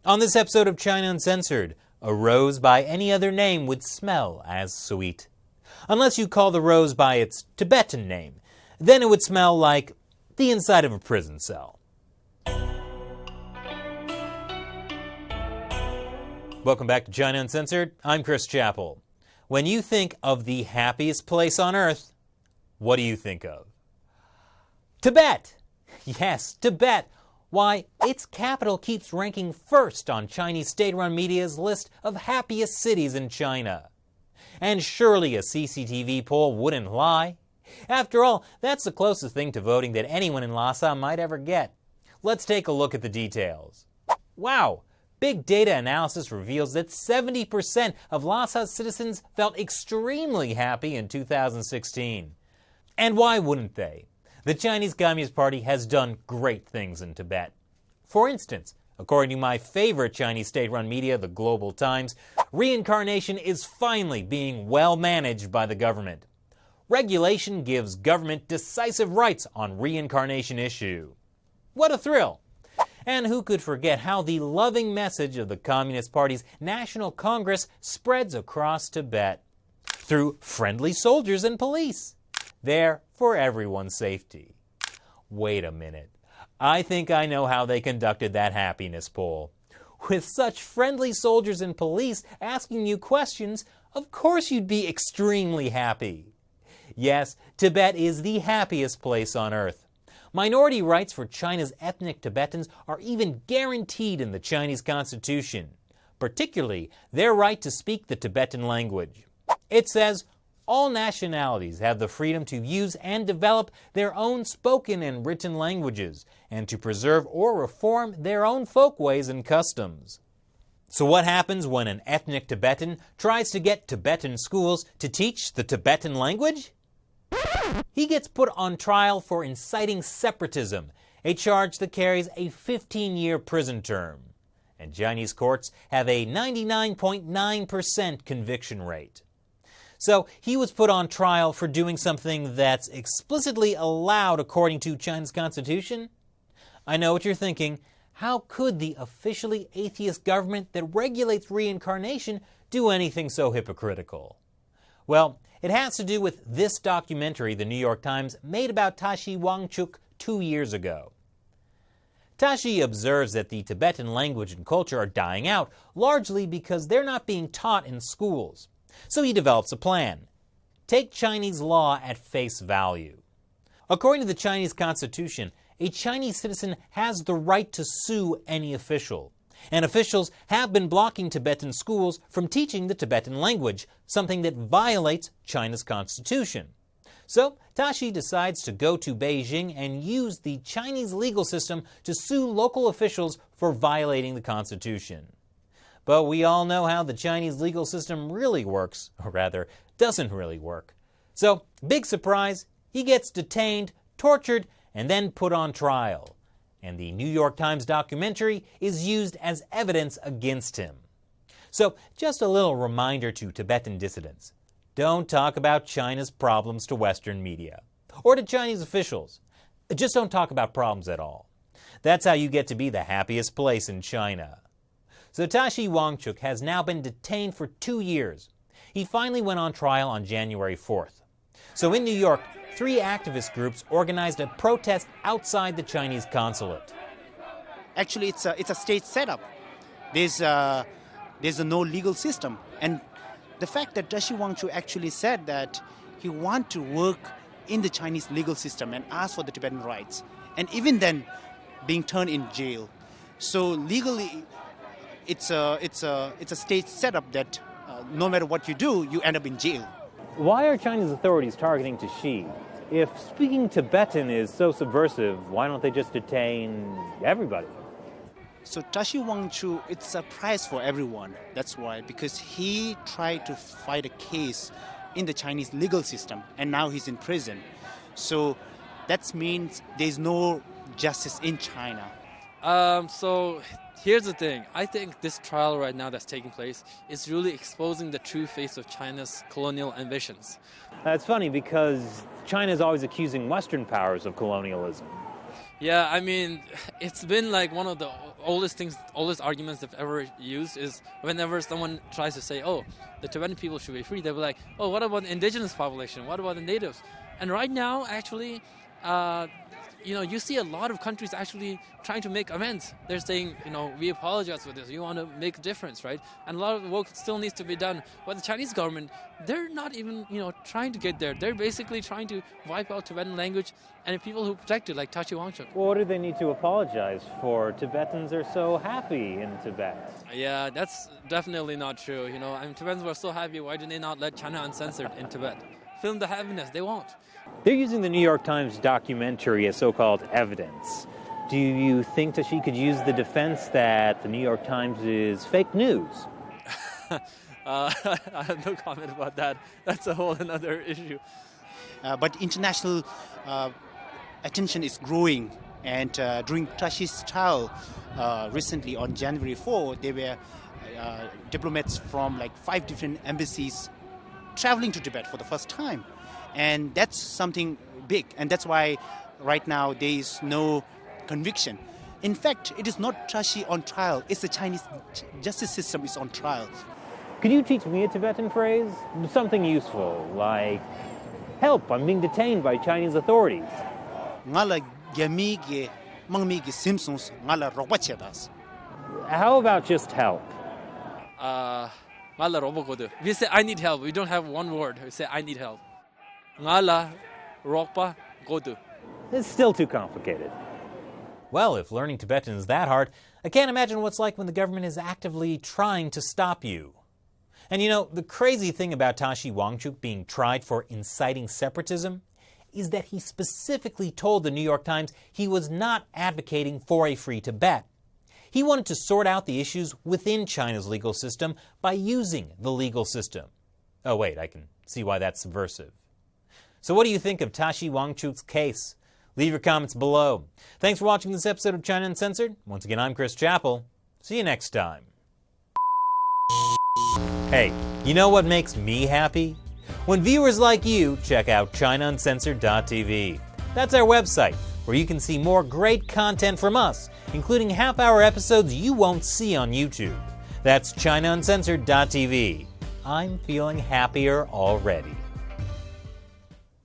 On this episode of China Uncensored, a rose by any other name would smell as sweet. Unless you call the rose by its Tibetan name, then it would smell like the inside of a prison cell. Welcome back to China Uncensored. I'm Chris Chappell. When you think of the happiest place on earth, what do you think of? Tibet! Yes, Tibet! Why, its capital keeps ranking first on Chinese state-run media's list of happiest cities in China. And surely a CCTV poll wouldn't lie. After all, that's the closest thing to voting that anyone in Lhasa might ever get. Let's take a look at the details. Wow! Big data analysis reveals that 70% of Lhasa's citizens felt extremely happy in 2016. And why wouldn't they? The Chinese Communist Party has done great things in Tibet. For instance, according to my favorite Chinese state-run media, the Global Times, reincarnation is finally being well managed by the government. Regulation gives government decisive rights on reincarnation issue. What a thrill! And who could forget how the loving message of the Communist Party's National Congress spreads across Tibet through friendly soldiers and police. There for everyone's safety. Wait a minute. I think I know how they conducted that happiness poll. With such friendly soldiers and police asking you questions, of course you'd be extremely happy. Yes, Tibet is the happiest place on earth. Minority rights for China's ethnic Tibetans are even guaranteed in the Chinese Constitution, particularly their right to speak the Tibetan language. It says, all nationalities have the freedom to use and develop their own spoken and written languages, and to preserve or reform their own folkways and customs. So what happens when an ethnic Tibetan tries to get Tibetan schools to teach the Tibetan language? He gets put on trial for inciting separatism, a charge that carries a 15-year prison term. And Chinese courts have a 99.9% conviction rate. So he was put on trial for doing something that's explicitly allowed according to China's constitution? I know what you're thinking. How could the officially atheist government that regulates reincarnation do anything so hypocritical? Well, it has to do with this documentary the New York Times made about Tashi Wangchuk 2 years ago. Tashi observes that the Tibetan language and culture are dying out, largely because they're not being taught in schools. So he develops a plan. Take Chinese law at face value. According to the Chinese Constitution, a Chinese citizen has the right to sue any official. And officials have been blocking Tibetan schools from teaching the Tibetan language, something that violates China's constitution. So Tashi decides to go to Beijing and use the Chinese legal system to sue local officials for violating the constitution. But we all know how the Chinese legal system really works, or rather, doesn't really work. So, big surprise, he gets detained, tortured, and then put on trial. And the New York Times documentary is used as evidence against him. So, just a little reminder to Tibetan dissidents. Don't talk about China's problems to Western media, or to Chinese officials. Just don't talk about problems at all. That's how you get to be the happiest place in China. So Tashi Wangchuk has now been detained for 2 years. He finally went on trial on January 4th. So in New York, 3 activist groups organized a protest outside the Chinese consulate. Actually, it's a state setup. There's a no legal system. And the fact that Tashi Wangchuk actually said that he want to work in the Chinese legal system and ask for the Tibetan rights, and even then being turned in jail. So legally, it's a state setup that no matter what you do, you end up in jail. Why are Chinese authorities targeting Tashi? If speaking Tibetan is so subversive, why don't they just detain everybody? So Tashi Wangchuk, it's a prize for everyone. That's why, because he tried to fight a case in the Chinese legal system, and now he's in prison. So that means there's no justice in China. So here's the thing. I think this trial right now that's taking place is really exposing the true face of China's colonial ambitions. That's funny because China is always accusing Western powers of colonialism. Yeah, I mean, it's been like one of the oldest arguments they've ever used is whenever someone tries to say, oh, the Tibetan people should be free, they'll be like, oh, what about the indigenous population? What about the natives? And right now, actually, you see a lot of countries actually trying to make amends. They're saying, we apologize for this. We want to make a difference, right? And a lot of work still needs to be done. But the Chinese government, they're not even, trying to get there. They're basically trying to wipe out Tibetan language and people who protect it, like Tashi Wangchuk. Well, what do they need to apologize for? Tibetans are so happy in Tibet. Yeah, that's definitely not true. Tibetans were so happy. Why did they not let China Uncensored in Tibet? Film the happiness. They won't. They're using the New York Times documentary as so-called evidence. Do you think that she could use the defense that the New York Times is fake news? I have no comment about that. That's a whole another issue. But international attention is growing. And during Tashi's trial recently on January 4, there were diplomats from like 5 different embassies traveling to Tibet for the first time. And that's something big. And that's why right now there is no conviction. In fact, it is not Tashi on trial. It's the Chinese justice system is on trial. Could you teach me a Tibetan phrase? Something useful, like, help, I'm being detained by Chinese authorities. Ngala gyami ge mangmi ge Simpsons ngala robachedas. How about just help? We say I need help. We don't have one word. We say I need help. Ngala ropa godu. It's still too complicated. Well, if learning Tibetan is that hard, I can't imagine what it's like when the government is actively trying to stop you. And the crazy thing about Tashi Wangchuk being tried for inciting separatism is that he specifically told the New York Times he was not advocating for a free Tibet. He wanted to sort out the issues within China's legal system by using the legal system. Oh wait, I can see why that's subversive. So what do you think of Tashi Wangchuk's case? Leave your comments below. Thanks for watching this episode of China Uncensored. Once again, I'm Chris Chappell. See you next time. Hey, you know what makes me happy? When viewers like you check out ChinaUncensored.tv. That's our website, where you can see more great content from us, including half-hour episodes you won't see on YouTube. That's ChinaUncensored.tv. I'm feeling happier already.